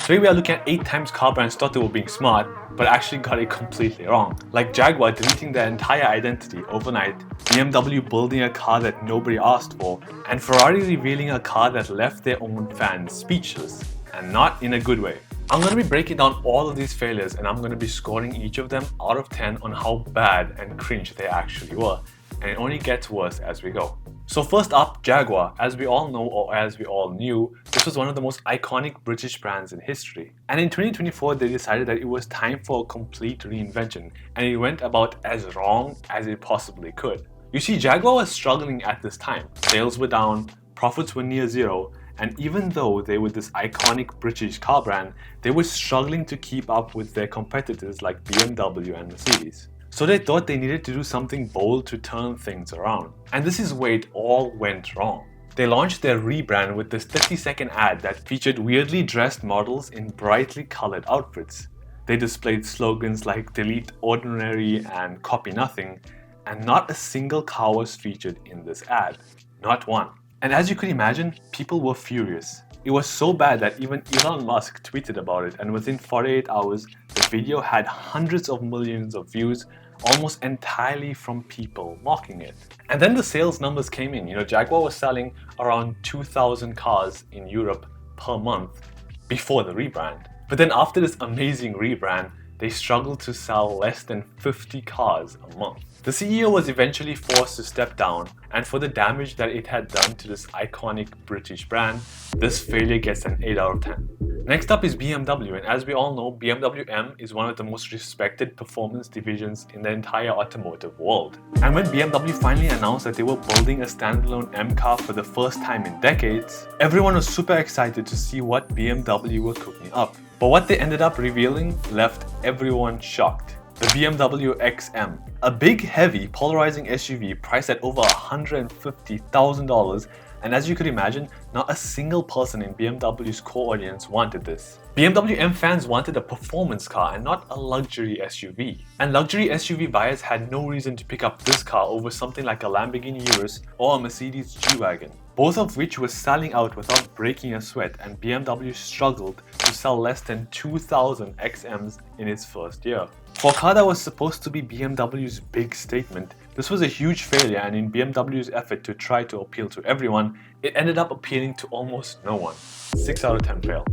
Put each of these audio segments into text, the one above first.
Today we are looking at 8 times car brands thought they were being smart, but actually got it completely wrong. Like Jaguar deleting their entire identity overnight, BMW building a car that nobody asked for, and Ferrari revealing a car that left their own fans speechless, and not in a good way. I'm going to be breaking down all of these failures and I'm going to be scoring each of them out of 10 on how bad and cringe they actually were, and it only gets worse as we go. So first up, Jaguar. As we all know, or as we all knew, this was one of the most iconic British brands in history. And in 2024, they decided that it was time for a complete reinvention, and it went about as wrong as it possibly could. You see, Jaguar was struggling at this time. Sales were down, profits were near zero, and even though they were this iconic British car brand, they were struggling to keep up with their competitors like BMW and Mercedes. So they thought they needed to do something bold to turn things around. And this is where it all went wrong. They launched their rebrand with this 30-second ad that featured weirdly dressed models in brightly colored outfits. They displayed slogans like "Delete Ordinary" and "Copy Nothing," and not a single car was featured in this ad. Not one. And as you could imagine, people were furious. It was so bad that even Elon Musk tweeted about it, and within 48 hours, the video had hundreds of millions of views, almost entirely from people mocking it. And then the sales numbers came in. Jaguar was selling around 2,000 cars in Europe per month before the rebrand. But then after this amazing rebrand, they struggled to sell less than 50 cars a month. The CEO was eventually forced to step down, and for the damage that it had done to this iconic British brand, this failure gets an 8 out of 10. Next up is BMW, and as we all know, BMW M is one of the most respected performance divisions in the entire automotive world. And when BMW finally announced that they were building a standalone M car for the first time in decades, everyone was super excited to see what BMW were cooking up. But what they ended up revealing left everyone shocked. The BMW XM, a big, heavy, polarizing SUV priced at over $150,000, and as you could imagine, not a single person in BMW's core audience wanted this. BMW M fans wanted a performance car and not a luxury SUV. And luxury SUV buyers had no reason to pick up this car over something like a Lamborghini Urus or a Mercedes G-Wagon, both of which were selling out without breaking a sweat, and BMW struggled to sell less than 2,000 XMs in its first year. For a car that was supposed to be BMW's big statement, this was a huge failure, and in BMW's effort to try to appeal to everyone, it ended up appealing to almost no one. 6 out of 10 fail.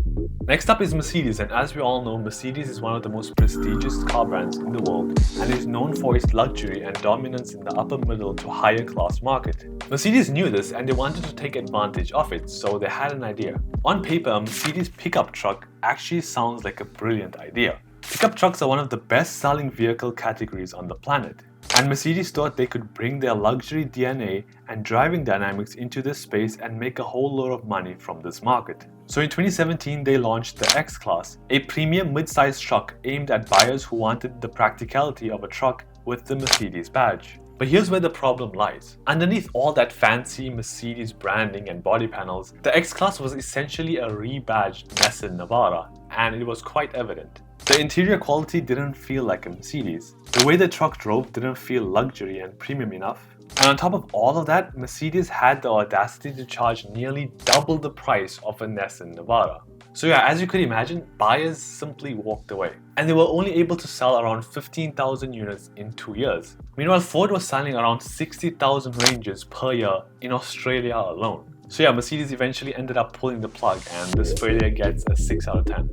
Next up is Mercedes, and as we all know, Mercedes is one of the most prestigious car brands in the world and is known for its luxury and dominance in the upper middle to higher class market. Mercedes knew this and they wanted to take advantage of it, so they had an idea. On paper, a Mercedes pickup truck actually sounds like a brilliant idea. Pickup trucks are one of the best-selling vehicle categories on the planet, and Mercedes thought they could bring their luxury DNA and driving dynamics into this space and make a whole lot of money from this market. So in 2017, they launched the X-Class, a premium mid-sized truck aimed at buyers who wanted the practicality of a truck with the Mercedes badge. But here's where the problem lies. Underneath all that fancy Mercedes branding and body panels, the X-Class was essentially a rebadged Nissan Navara, and it was quite evident. The interior quality didn't feel like a Mercedes. The way the truck drove didn't feel luxury and premium enough. And on top of all of that, Mercedes had the audacity to charge nearly double the price of a Nissan Navara. So yeah, as you could imagine, buyers simply walked away. And they were only able to sell around 15,000 units in 2 years. Meanwhile, Ford was selling around 60,000 Rangers per year in Australia alone. So yeah, Mercedes eventually ended up pulling the plug, and this failure gets a 6 out of 10.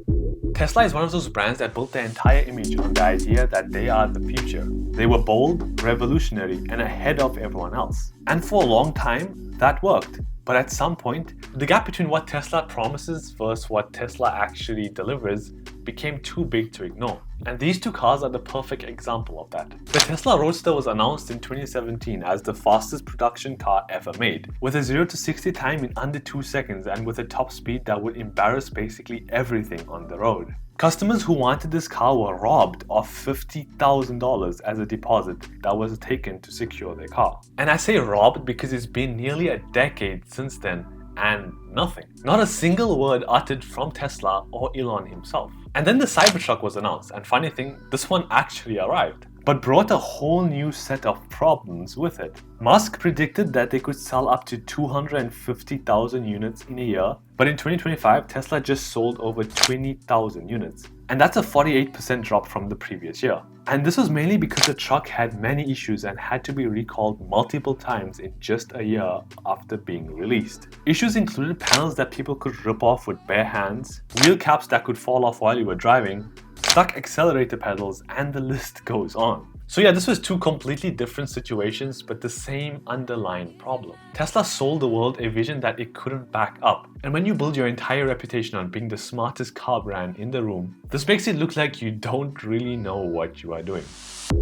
Tesla is one of those brands that built their entire image on the idea that they are the future. They were bold, revolutionary, and ahead of everyone else. And for a long time, that worked. But at some point, the gap between what Tesla promises versus what Tesla actually delivers became too big to ignore. And these two cars are the perfect example of that. The Tesla Roadster was announced in 2017 as the fastest production car ever made, with a 0 to 60 time in under 2 seconds and with a top speed that would embarrass basically everything on the road. Customers who wanted this car were robbed of $50,000 as a deposit that was taken to secure their car. And I say robbed because it's been nearly a decade since then and nothing. Not a single word uttered from Tesla or Elon himself. And then the Cybertruck was announced, and funny thing, this one actually arrived. but brought a whole new set of problems with it. Musk predicted that they could sell up to 250,000 units in a year, but in 2025, Tesla just sold over 20,000 units. And that's a 48% drop from the previous year. And this was mainly because the truck had many issues and had to be recalled multiple times in just a year after being released. Issues included panels that people could rip off with bare hands, wheel caps that could fall off while you were driving, stuck accelerator pedals, and the list goes on. So yeah, this was two completely different situations, but the same underlying problem. Tesla sold the world a vision that it couldn't back up. And when you build your entire reputation on being the smartest car brand in the room, this makes it look like you don't really know what you are doing.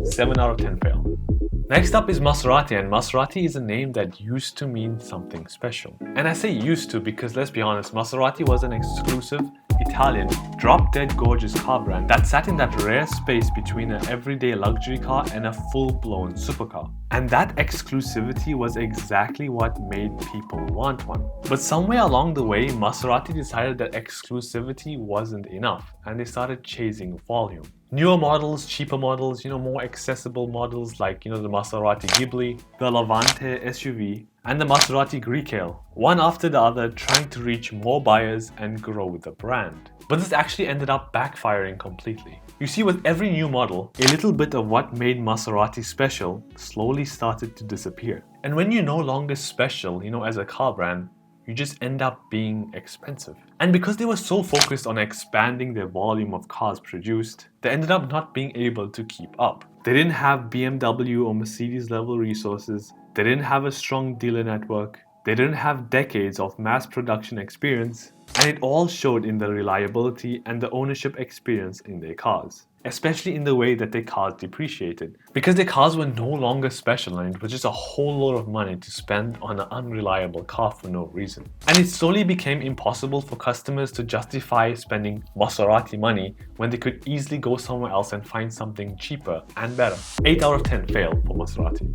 7 out of 10 fail. Next up is Maserati, and Maserati is a name that used to mean something special. And I say used to because let's be honest, Maserati was an exclusive Italian, drop-dead gorgeous car brand that sat in that rare space between an everyday luxury car and a full-blown supercar. And that exclusivity was exactly what made people want one. But somewhere along the way, Maserati decided that exclusivity wasn't enough, and they started chasing volume. Newer models, cheaper models, more accessible models like, the Maserati Ghibli, the Levante SUV, and the Maserati Grecale, one after the other trying to reach more buyers and grow the brand. But this actually ended up backfiring completely. You see, with every new model, a little bit of what made Maserati special slowly started to disappear. And when you're no longer special, as a car brand, you just end up being expensive. And because they were so focused on expanding their volume of cars produced, they ended up not being able to keep up. They didn't have BMW or Mercedes level resources, they didn't have a strong dealer network, they didn't have decades of mass production experience, and it all showed in the reliability and the ownership experience in their cars. Especially in the way that their cars depreciated. Because their cars were no longer special and it was just a whole lot of money to spend on an unreliable car for no reason. And it slowly became impossible for customers to justify spending Maserati money when they could easily go somewhere else and find something cheaper and better. 8 out of 10 failed for Maserati.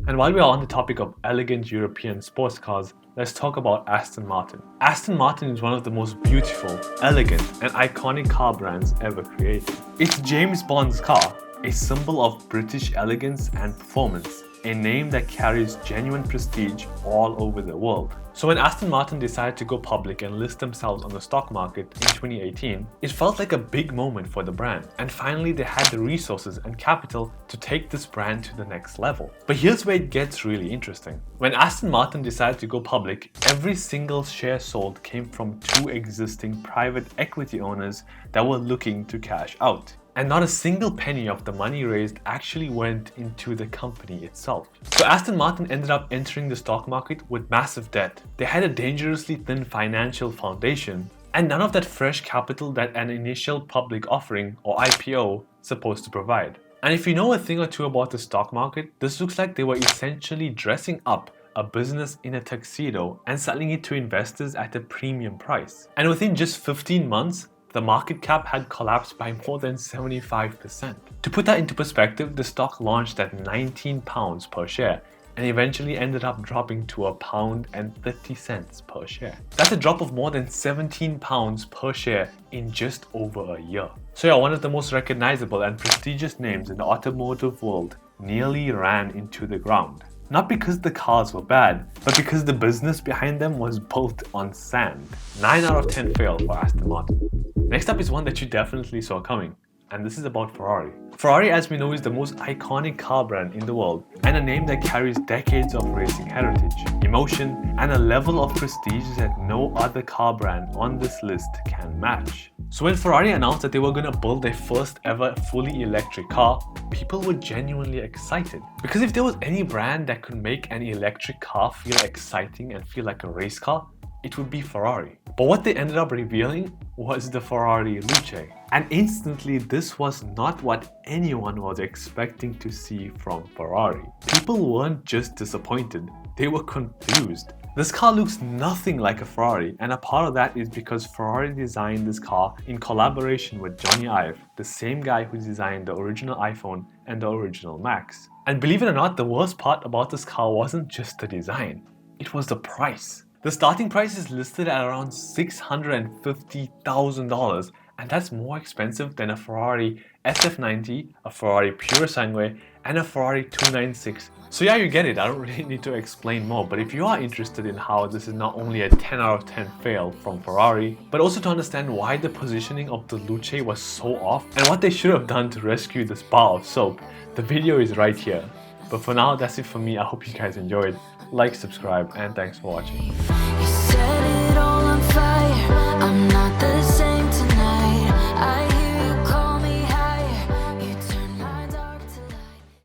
And while we are on the topic of elegant European sports cars, let's talk about Aston Martin. Aston Martin is one of the most beautiful, elegant, and iconic car brands ever created. It's James Bond's car, a symbol of British elegance and performance, a name that carries genuine prestige all over the world. So when Aston Martin decided to go public and list themselves on the stock market in 2018, it felt like a big moment for the brand, and finally they had the resources and capital to take this brand to the next level. But here's where it gets really interesting. When Aston Martin decided to go public, every single share sold came from two existing private equity owners that were looking to cash out. And not a single penny of the money raised actually went into the company itself. So Aston Martin ended up entering the stock market with massive debt. They had a dangerously thin financial foundation, and none of that fresh capital that an initial public offering or IPO supposed to provide. And if you know a thing or two about the stock market, this looks like they were essentially dressing up a business in a tuxedo and selling it to investors at a premium price. And within just 15 months, the market cap had collapsed by more than 75%. To put that into perspective, the stock launched at £19 per share and eventually ended up dropping to £1.30 per share. That's a drop of more than £17 per share in just over a year. So yeah, one of the most recognizable and prestigious names in the automotive world nearly ran into the ground. Not because the cars were bad, but because the business behind them was built on sand. 9 out of 10 failed for Aston Martin. Next up is one that you definitely saw coming, and this is about Ferrari. Ferrari, as we know, is the most iconic car brand in the world, and a name that carries decades of racing heritage, emotion, and a level of prestige that no other car brand on this list can match. So when Ferrari announced that they were going to build their first ever fully electric car, people were genuinely excited. Because if there was any brand that could make an electric car feel exciting and feel like a race car, it would be Ferrari. But what they ended up revealing was the Ferrari Luce. And instantly, this was not what anyone was expecting to see from Ferrari. People weren't just disappointed, they were confused. This car looks nothing like a Ferrari, and a part of that is because Ferrari designed this car in collaboration with Johnny Ive, the same guy who designed the original iPhone and the original Macs. And believe it or not, the worst part about this car wasn't just the design, it was the price. The starting price is listed at around $650,000, and that's more expensive than a Ferrari SF90, a Ferrari Puro Sangue, and a Ferrari 296. So yeah, you get it, I don't really need to explain more, but if you are interested in how this is not only a 10 out of 10 fail from Ferrari, but also to understand why the positioning of the Luce was so off and what they should have done to rescue this bar of soap, the video is right here. But for now, that's it for me. I hope you guys enjoyed. Like, subscribe, and thanks for watching. You set it all on fire. I'm not the same.